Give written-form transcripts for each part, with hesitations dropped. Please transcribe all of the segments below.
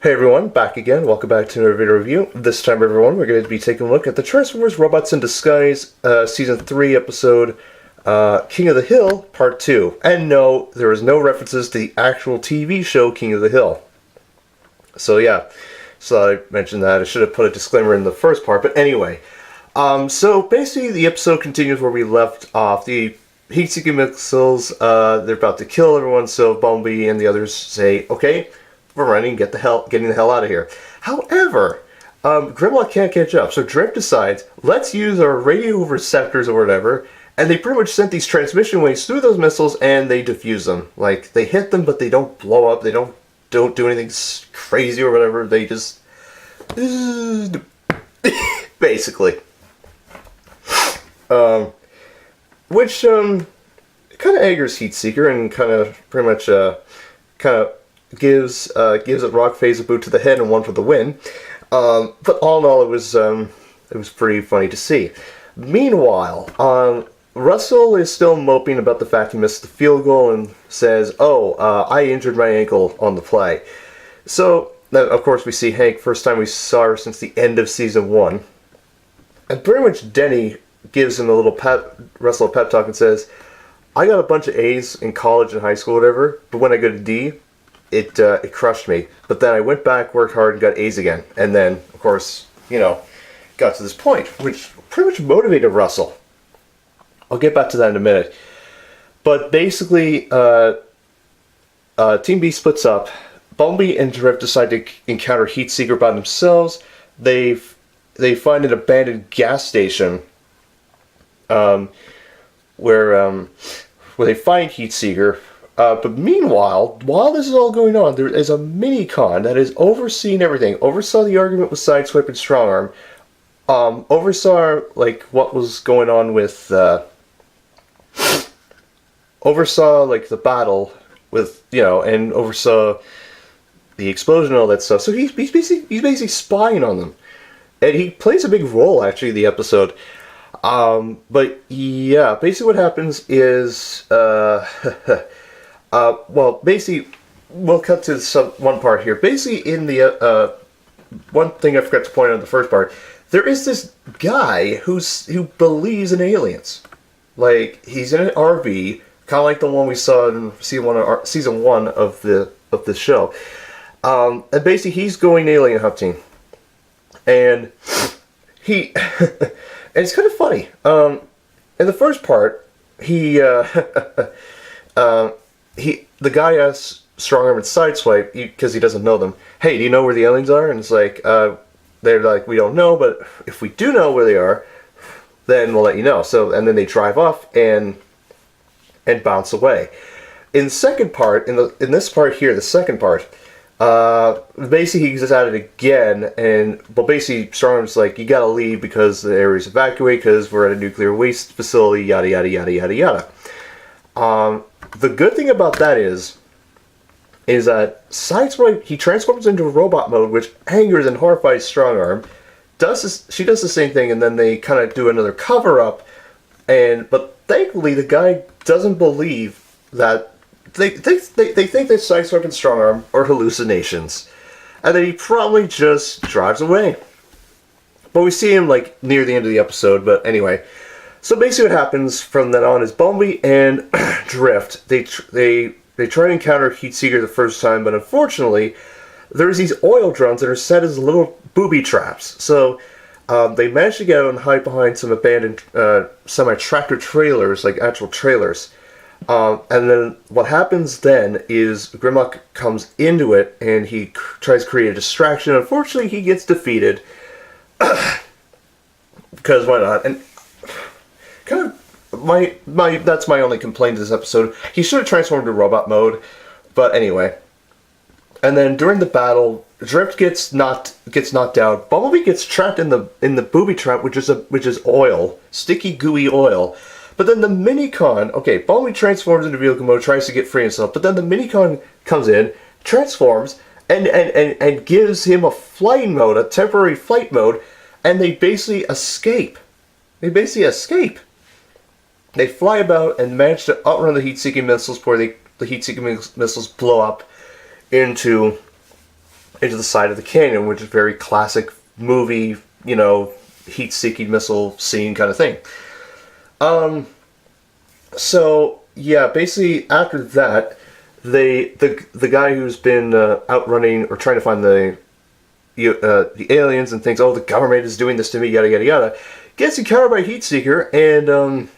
Hey everyone, back again. Welcome back to another video review. This time, everyone, we're going to be taking a look at the Transformers Robots in Disguise Season 3 episode King of the Hill Part 2. And no, there is no references to the actual TV show King of the Hill. So yeah, so I mentioned that. I should have put a disclaimer in the first part, but anyway. So basically the episode continues where we left off. The heat-seeking missiles, they're about to kill everyone, so Bumblebee and the others say, okay, we're running, getting the hell out of here. However, Grimlock can't catch up, so Drift decides, let's use our radio receptors or whatever, and they pretty much sent these transmission waves through those missiles and they defuse them. Like, they hit them, but they don't blow up, they don't do anything crazy or whatever, they just... basically. Which, kind of angers Heatseeker and kind of pretty much, gives it Rock Phase a boot to the head and one for the win. But all in all, it was pretty funny to see. Meanwhile, Russell is still moping about the fact he missed the field goal and says, "Oh, I injured my ankle on the play." So, of course, we see Hank, first time we saw her since the end of season 1, and pretty much Denny gives him a little Russell a pep talk and says, "I got a bunch of A's in college and high school, whatever, but when I got a D, it crushed me. But then I went back, worked hard, and got A's again. And then, of course, got to this point, which pretty much motivated Russell. I'll get back to that in a minute. But basically, Team B splits up. Bumblebee and Drift decide to encounter Heatseeker by themselves. They find an abandoned gas station where they find Heatseeker. But meanwhile, while this is all going on, there is a mini-con that is overseeing everything. Oversaw the argument with Sideswipe and Strongarm. Oversaw, like, what was going on with... oversaw, like, the battle with, and oversaw the explosion and all that stuff. So he's basically spying on them. And he plays a big role, actually, in the episode. But, yeah, basically what happens is... well, basically, we'll cut to one part here. Basically, in the, one thing I forgot to point out in the first part, there is this guy who believes in aliens. Like, he's in an RV, kind of like the one we saw in season 1 of the show. And basically, he's going alien hunting. And and it's kind of funny. In the first part, the guy asks Strongarm and Sideswipe, because he doesn't know them, "Hey, do you know where the aliens are?" And it's like, they're like, "We don't know, but if we do know where they are, then we'll let you know." So, and then they drive off and bounce away. In the second part, in this part here, the second part, basically he's at it again, and basically Strongarm's like, "You gotta leave because the area's evacuated because we're at a nuclear waste facility, yada yada yada yada yada." The good thing about that is that Sideswipe, he transforms into robot mode, which angers and horrifies Strongarm. She does the same thing, and then they kind of do another cover-up. But thankfully, the guy doesn't believe that... They think that Sideswipe and Strongarm are hallucinations. And then he probably just drives away. But we see him, like, near the end of the episode, but anyway... So basically what happens from then on is Bumblebee and Drift, they try to encounter Heatseeker the first time, but unfortunately, there's these oil drums that are set as little booby traps. So they manage to get out and hide behind some abandoned semi-tractor trailers, like actual trailers. And then what happens then is Grimlock comes into it, and he tries to create a distraction. Unfortunately, he gets defeated. Because why not? And kind of that's my only complaint to this episode. He should have transformed to robot mode, but anyway. And then during the battle, Drift gets knocked out. Bumblebee gets trapped in the booby trap, which is oil, sticky, gooey oil. But then the minicon, okay, Bumblebee transforms into vehicle mode, tries to get free himself. But then the minicon comes in, transforms, and gives him a flying mode, a temporary flight mode, and they basically escape. They fly about and manage to outrun the heat-seeking missiles before the heat-seeking missiles blow up into into the side of the canyon, which is very classic movie, you know, heat-seeking missile scene kind of thing. So yeah, basically after that, the guy who's been outrunning or trying to find the aliens and thinks, oh, the government is doing this to me, yada yada yada, gets encountered by Heatseeker, and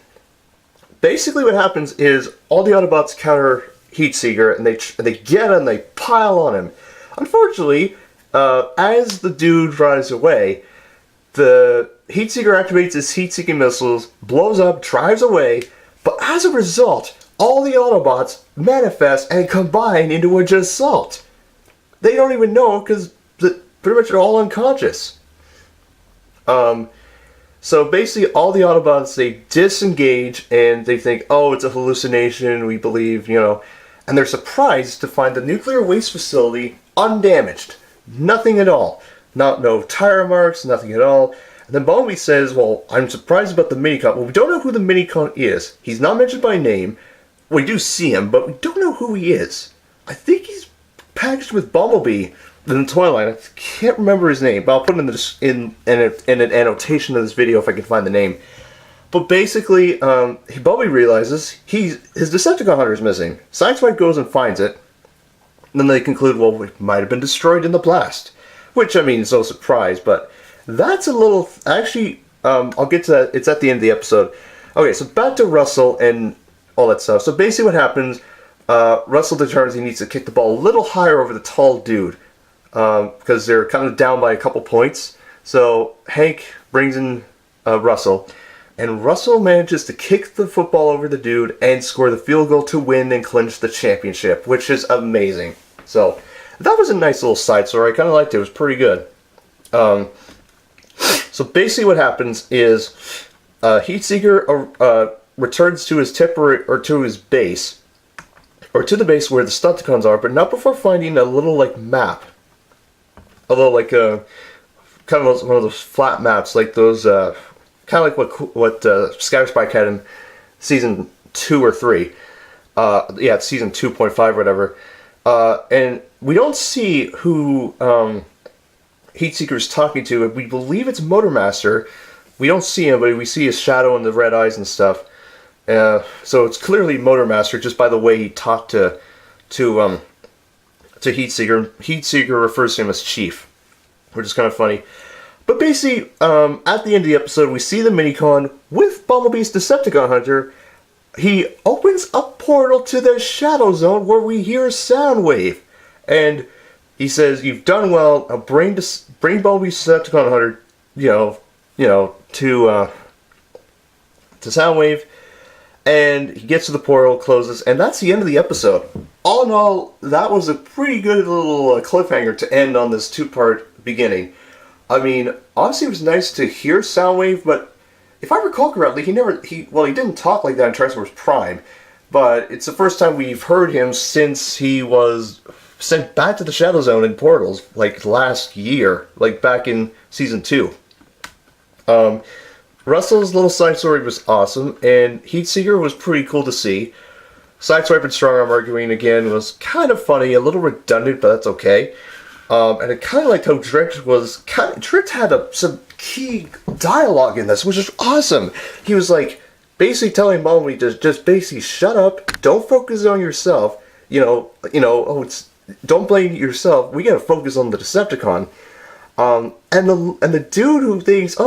basically what happens is all the Autobots counter Heatseeker, and they get him, they pile on him. Unfortunately, as the dude drives away, the Heatseeker activates his heat-seeking missiles, blows up, drives away, but as a result, all the Autobots manifest and combine into a Assault. They don't even know because pretty much they're all unconscious. So basically all the Autobots, they disengage and they think, oh, it's a hallucination, we believe, you know, and they're surprised to find the nuclear waste facility undamaged. Nothing at all. No tire marks, nothing at all. And then Bumblebee says, well, I'm surprised about the Minicon. Well, we don't know who the Minicon is. He's not mentioned by name. We do see him, but we don't know who he is. I think he's packaged with Bumblebee in the toy line. I can't remember his name, but I'll put it in an annotation of this video if I can find the name. But basically, Bumblebee realizes his Decepticon hunter is missing. Sideswipe goes and finds it. And then they conclude, well, it might have been destroyed in the blast. Which, I mean, is no surprise, but that's a little... Actually, I'll get to that. It's at the end of the episode. Okay, so back to Russell and all that stuff. So basically what happens, Russell determines he needs to kick the ball a little higher over the tall dude. Because they're kind of down by a couple points. So Hank brings in Russell. And Russell manages to kick the football over the dude and score the field goal to win and clinch the championship. Which is amazing. So that was a nice little side story. I kind of liked it. It was pretty good. So basically what happens is Heatseeker returns to his temporary, or to his base, or to the base where the Stunticons are, but not before finding a little like map. A little like kind of one of those flat maps, like those kind of like what Scatterspike had in season 2 or 3. Yeah, it's season 2.5 or whatever. And we don't see who Heatseeker is talking to. We believe it's Motormaster. We don't see him, but we see his shadow and the red eyes and stuff. So it's clearly Motormaster just by the way he talked to Heatseeker. Heatseeker refers to him as Chief, which is kind of funny. But basically, at the end of the episode, we see the Minicon with Bumblebee's Decepticon hunter. He opens a portal to the Shadow Zone where we hear Soundwave. And he says, you've done well, now bring Bumblebee's Decepticon hunter, to Soundwave. And he gets to the portal, closes, and that's the end of the episode. All in all, that was a pretty good little cliffhanger to end on this 2-part beginning. I mean, honestly, it was nice to hear Soundwave, but if I recall correctly, he didn't talk like that in Transformers Prime, but it's the first time we've heard him since he was sent back to the Shadow Zone in Portals, like last year, like back in Season 2. Russell's little side story was awesome, and Heatseeker was pretty cool to see. Sideswipe and Strongarm arguing again was kind of funny, a little redundant, but that's okay. And I kind of liked how Dritch had some key dialogue in this, which is awesome. He was like, basically telling Bumblebee to just basically shut up, don't focus on yourself, don't blame yourself, we gotta focus on the Decepticon. And the dude who thinks,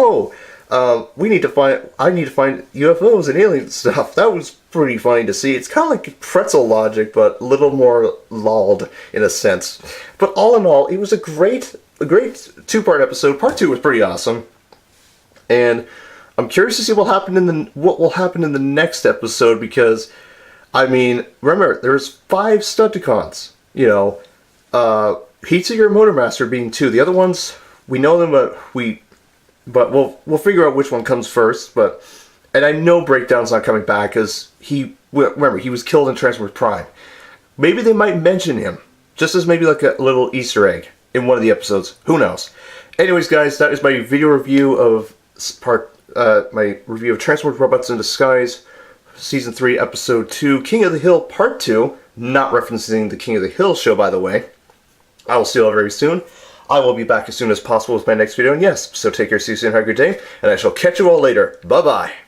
I need to find UFOs and alien stuff. That was pretty funny to see. It's kind of like pretzel logic, but a little more lulled in a sense. But all in all, it was a great 2-part episode. Part 2 was pretty awesome, and I'm curious to see what will happen in the next episode, because I mean, remember, there's 5 Stunticons. Heatseeker and Motormaster being 2. The other ones, we know them, but we'll figure out which one comes first. And I know Breakdown's not coming back because he was killed in Transformers Prime. Maybe they might mention him, just as maybe like a little Easter egg in one of the episodes. Who knows? Anyways, guys, that is my video review of my review of Transformers Robots in Disguise, Season 3, Episode 2, King of the Hill Part 2. Not referencing the King of the Hill show, by the way. I will see you all very soon. I will be back as soon as possible with my next video, and yes, so take care, see you soon, have a good day, and I shall catch you all later. Bye-bye.